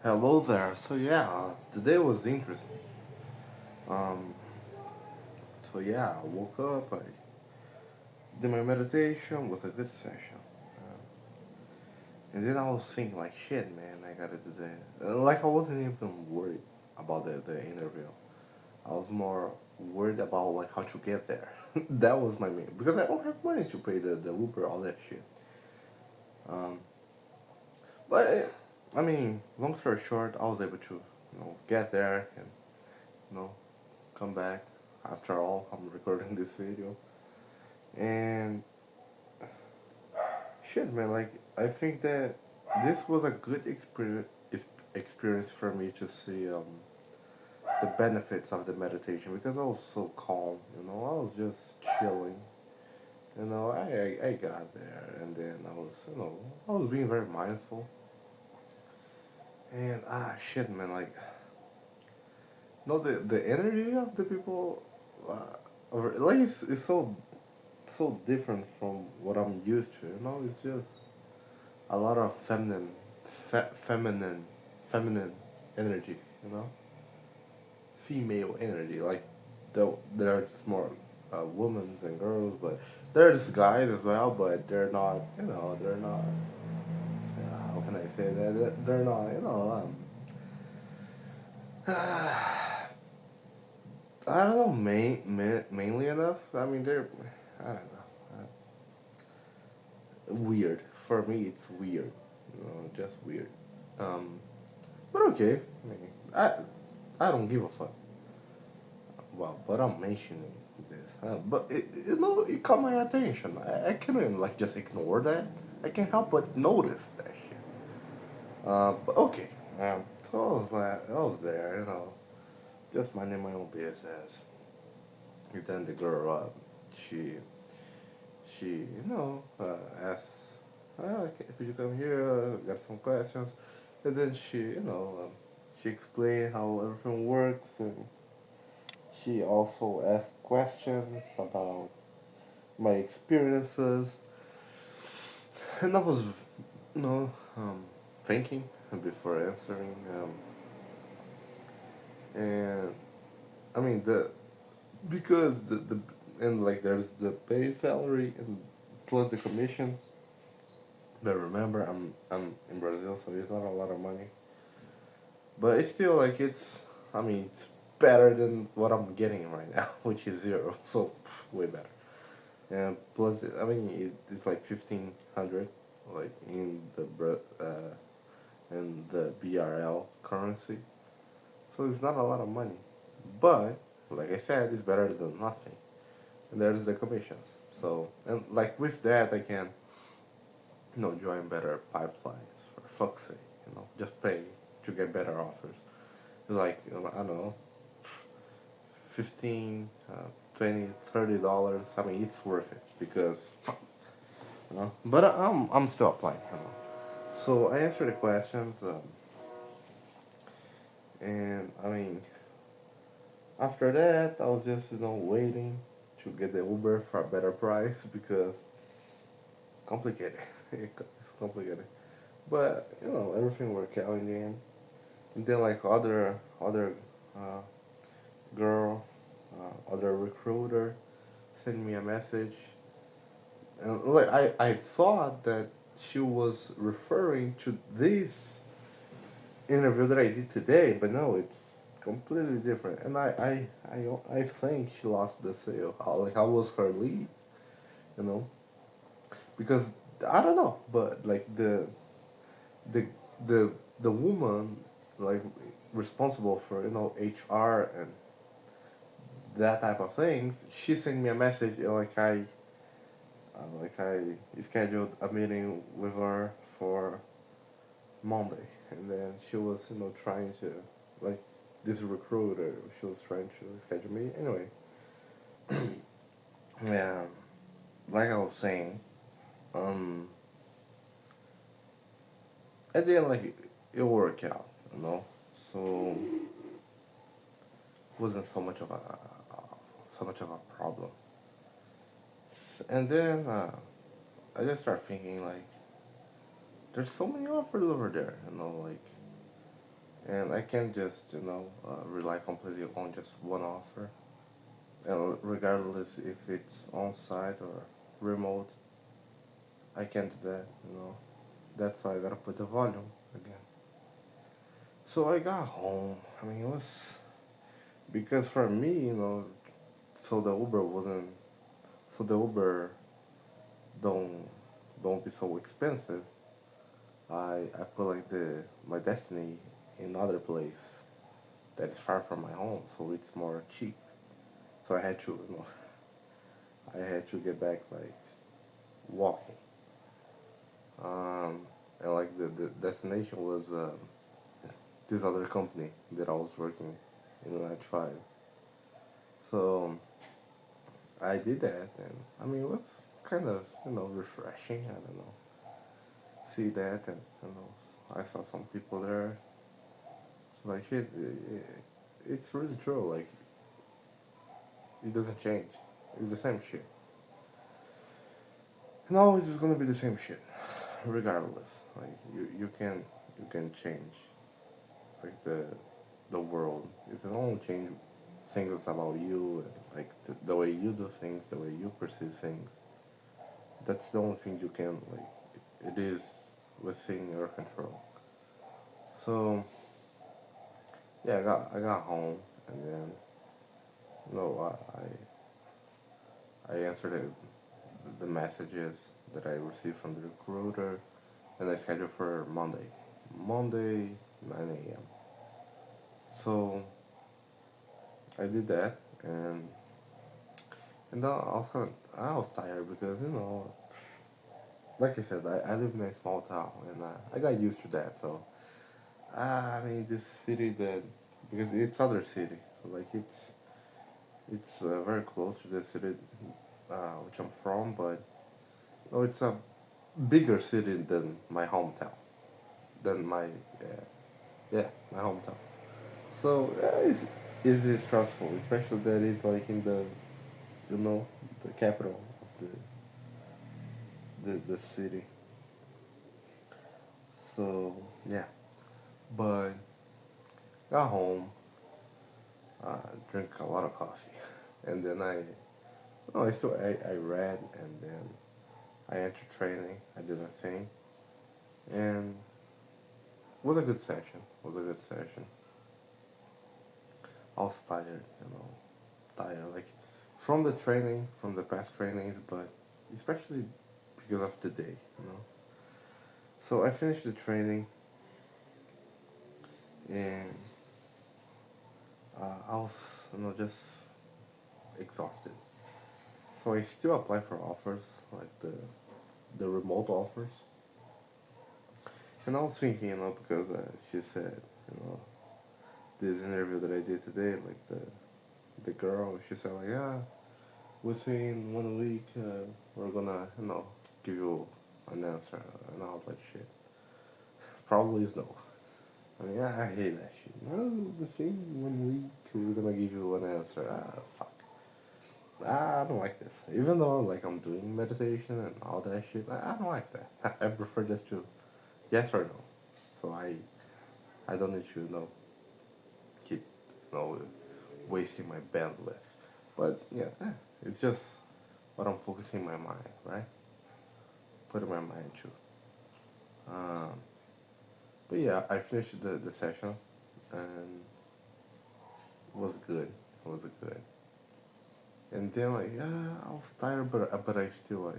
Hello there. Today was interesting. Um, I woke up, I did my meditation, was a good session. And then I was thinking like, shit, man, I gotta do that. Like I wasn't even worried about the interview. I was more worried about like how to get there. That was my main because I don't have money to pay the Uber, all that shit. Um, I mean, long story short, I was able to get there and you know come back. After all, I'm recording this video. And shit, man, like I think that this was a good experience for me to see the benefits of the meditation because I was so calm. I was just chilling. I got there and then I was being very mindful. And shit, man, like no, the energy of the people, like it's so different from what I'm used to. It's just a lot of feminine, feminine energy. You know, female energy. Like there's more women and girls, but there's guys as well. But they're not. They're not. How can I say that? They're not. I don't know. Mainly enough. I mean, they're. I don't know. Weird. For me, it's weird. Just weird. Um, but okay. I mean, I don't give a fuck. Well, but I'm mentioning this. But it caught my attention. I can't even like just ignore that. I can't help but notice that shit. But okay. So I was there. Just minding my own business. And then the girl, she asked, okay, could you come here? Got some questions. And then she explained how everything works, and she also asked questions about my experiences. And I was, you know, thinking before answering. And I mean because the and like there's the base salary and plus the commissions. But remember, I'm in Brazil, so it's not a lot of money. But it's still like I mean, it's better than what I'm getting right now, which is zero. So way better. And plus, I mean, it's like 1,500, like in the BRL currency. So it's not a lot of money, but like I said, it's better than nothing. And there's the commissions. So and like with that, I can join better pipelines for fuck's sake. Just pay to get better offers. Like I don't know, 15, 20, $30. I mean, it's worth it because But I'm still applying. So I answered the questions, and I mean, after that, I was just waiting to get the Uber for a better price because complicated. It's complicated. But everything worked out in the end. And then like other uh, girl, other recruiter sent me a message, and like I thought that she was referring to this interview that I did today, but no, it's completely different. And I think she lost the sale. Like I was her lead, you know, because I don't know, but like the the the woman like responsible for HR and that type of things, she sent me a message like I scheduled a meeting with her for Monday, and then she was trying to like this recruiter, she was trying to schedule me anyway. Yeah, like I was saying, um, at the end, like it worked out, so wasn't so much of a problem. And then I just start thinking like, there's so many offers over there, like and I can't just rely completely on just one offer, and regardless if it's on site or remote, I can't do that. That's why I gotta put the volume again. So I got home. I mean, it was because for me, so the Uber wasn't, so the Uber don't don't be so expensive. I put like the my destiny in another place that is far from my home, so it's more cheap. So I had to, I had to get back like walking. Um, and like the destination was this other company that I was working in the 95. So I did that, and I mean it was kind of refreshing. I don't know, see that, and I saw some people there. Like it's really true. Like it doesn't change. It's the same shit. And always it's gonna be the same shit, regardless. Like you can change like the world. You can only change things about you and like the way you do things, the way you perceive things. That's the only thing you can like. It is within your control. So yeah, I got home and then I answered the messages that I received from the recruiter and I scheduled for Monday. Monday 9 a.m. So I did that and I was tired because like I said I live in a small town and I got used to that. So I mean this city that because it's other city, so like it's very close to the city which I'm from, but no, it's a bigger city than my hometown, than my my hometown. So it's stressful, especially that it's like in the you know the capital of the city. So yeah, but got home, drink a lot of coffee, and then I read and then I entered training. I did a thing, and it was a good session. It was a good session. I was tired, tired like from the training, from the past trainings, but especially because of the day. So I finished the training and I was, just exhausted. So I still apply for offers, like the remote offers. And I was thinking, because she said, you know, this interview that I did today, like the girl, she said, like, yeah, within 1 week, we're gonna, give you an answer. And I was like, shit, probably is no. I mean, I hate that shit. No, the thing, 1 week, we're gonna give you an answer. Fuck. I don't like this. Even though, like, I'm doing meditation and all that shit, I don't like that. I prefer just to yes or no. So I don't need to, keep, wasting my bandwidth. But, yeah, it's just what I'm focusing my mind, right? Putting my mind to. Um, but yeah, I finished the session and it was good. It was good. And then like yeah, I was tired, but I still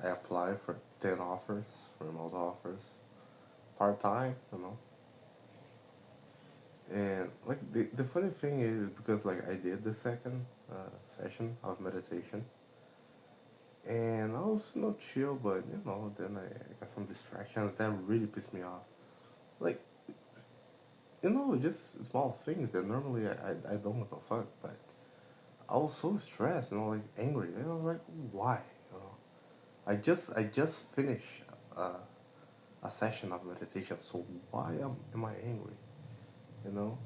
I applied for 10 offers, remote offers, part time, And like the funny thing is because like I did the second session of meditation, and I was chill, but then I got some distractions that really pissed me off. Like just small things that normally I don't give a fuck, but I was so stressed, like angry, and I was like, why? You know, I just finished uh, a session of meditation, so why am I angry? You know,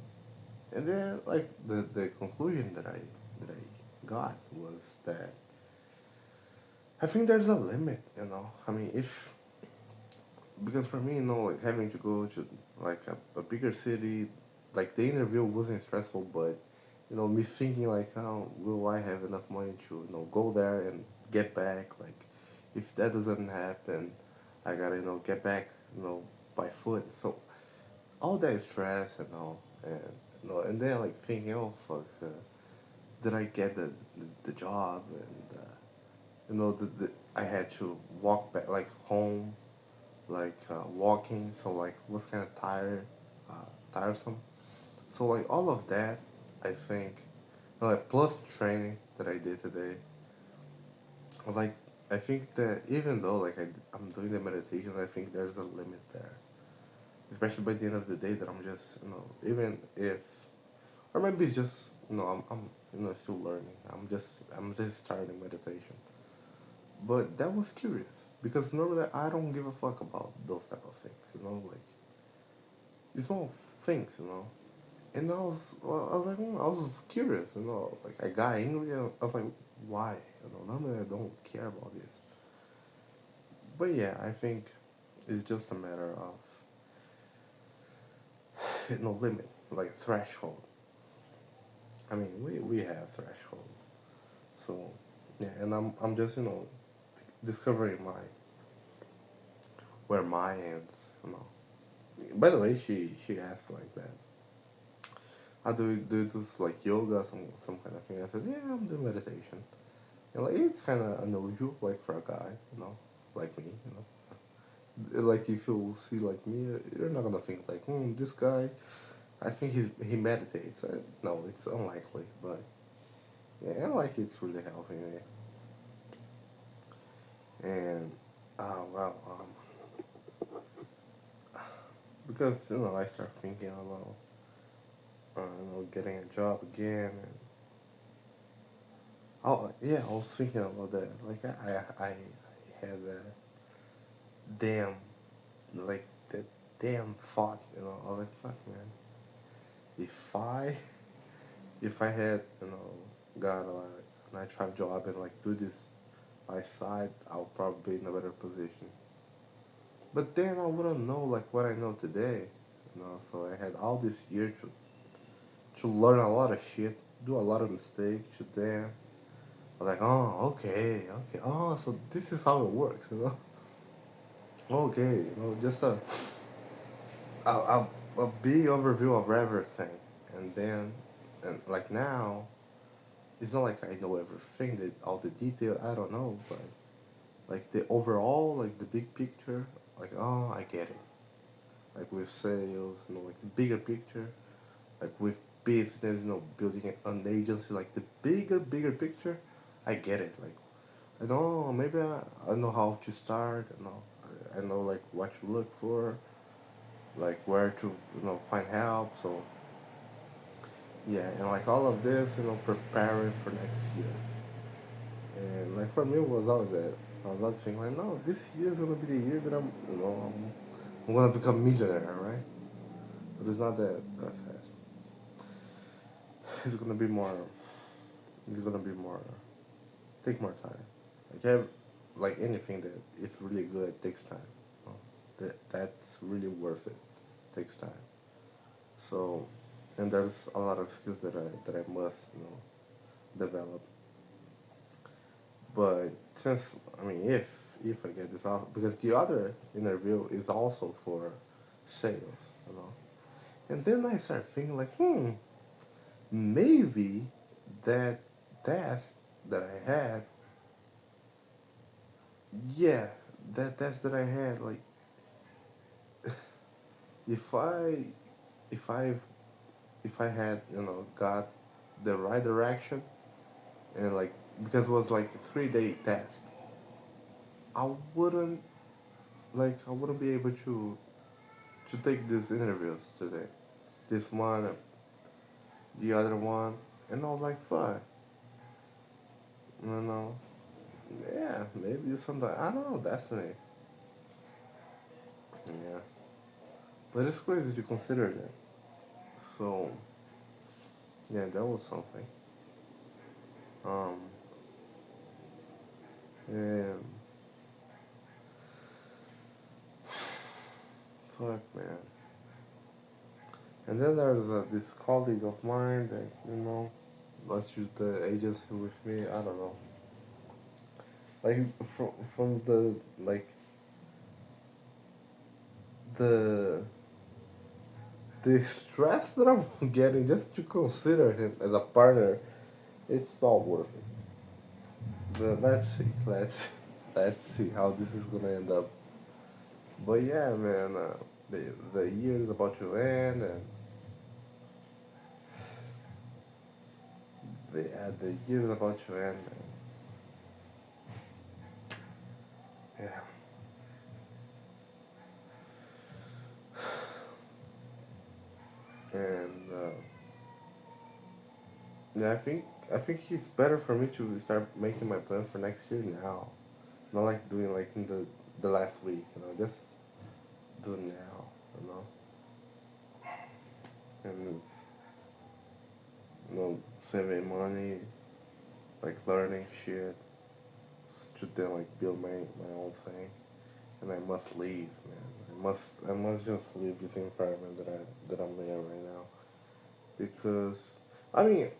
and then like the conclusion that I got was that I think there's a limit. I mean, if because for me, like having to go to like a bigger city, like the interview wasn't stressful, but me thinking like, oh, will I have enough money to go there and get back? Like, if that doesn't happen, I gotta get back by foot. So all that stress and all, and and then like thinking, oh fuck, did I get the job? And I had to walk back like home, like walking, so like was kind of uh, tiresome. So like all of that, I think, like plus training that I did today, like I think that even though like I'm doing the meditation, I think there's a limit there, especially by the end of the day that I'm just even if or maybe it's just I'm still learning. I'm just starting meditation. But that was curious because normally I don't give a fuck about those type of things, like small things, And I was like, I was curious, like I got angry. And I was like, why? Normally I don't care about this. But yeah, I think it's just a matter of limit, like threshold. I mean, we have threshold, so yeah, and I'm just discovering my where my ends. By the way, she asked like that. How do this like yoga, some kind of thing? I said, yeah, I'm doing meditation. And like it's kind of unusual, like for a guy, like me. Like if you see like me, you're not gonna think like, this guy. I think he meditates. No, it's unlikely, but yeah, and like it's really helping me. And well, because I start thinking about getting a job again. And oh yeah, I was thinking about that. Like I had that damn like that damn thought. I was like, fuck, man. If I if I had got a 9 to 5 job and like do this by side, I'll probably be in a better position. But then I wouldn't know like what I know today. So I had all this year to learn a lot of shit, do a lot of mistakes, to then I was like, oh, okay, oh, so this is how it works. Okay, just a, a big overview of everything, and then, and like now, it's not like I know everything, all the detail, I don't know, but like the overall, like the big picture, like, oh, I get it. Like with sales, like the bigger picture, like with business, building an agency, like the bigger picture, I get it. Like, I know maybe I know how to start. I know like what to look for, like where to find help. So yeah, and like all of this, preparing for next year. And like for me, it was always that. I was always thinking like, no, this year is gonna be the year that I'm gonna become a millionaire, right? But it's not that fast. It's gonna be more. It's gonna be more. Take more time. Like anything that is really good takes time. That's really worth it. Takes time. So, and there's a lot of skills that I must develop. But since I mean, if I get this off, because the other interview is also for sales, you know. And then I start thinking like, maybe that test that I had, yeah, that test that I had, like, if I, if I, if I had, got the right direction and like, because it was like a 3 day test, I wouldn't I wouldn't be able to take these interviews today. This one, the other one, and I was like, fuck, you know, yeah, maybe it's something I don't know, destiny, yeah. But it's crazy to consider that. So yeah, that was something. Um, and fuck, man. And then there's this colleague of mine that, let's use the agency with me. I don't know. Like, from the, like, the, the stress that I'm getting just to consider him as a partner, it's not worth it. But let's see how this is gonna end up. But yeah, man, the year is about to end, and the year is about to end, and yeah. And yeah, I think it's better for me to start making my plans for next year now, not like doing like in the last week, just do it now, you know, and saving money, like learning shit, to then like build my own thing, and I must leave, man. I must just leave this environment that I'm in right now, because I mean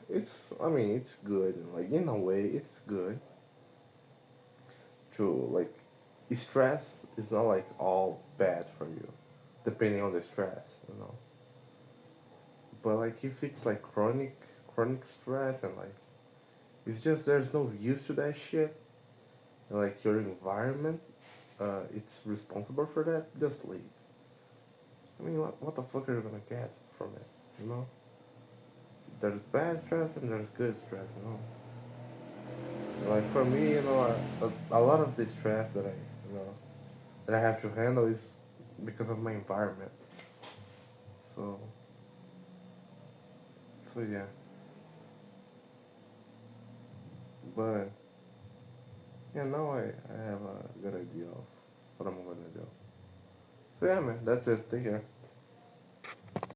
it's good, like in a way it's good to like stress is not like all bad for you, depending on the stress. But like if it's like chronic stress, and like it's just there's no use to that shit, and like your environment, it's responsible for that, just leave. I mean, what the fuck are you gonna get from it, you know? There's bad stress and there's good stress. Like for me, a lot of the stress that I have to handle is because of my environment. So yeah, but yeah, now I have a good idea of what I'm gonna do. So yeah, man, that's it. Take care.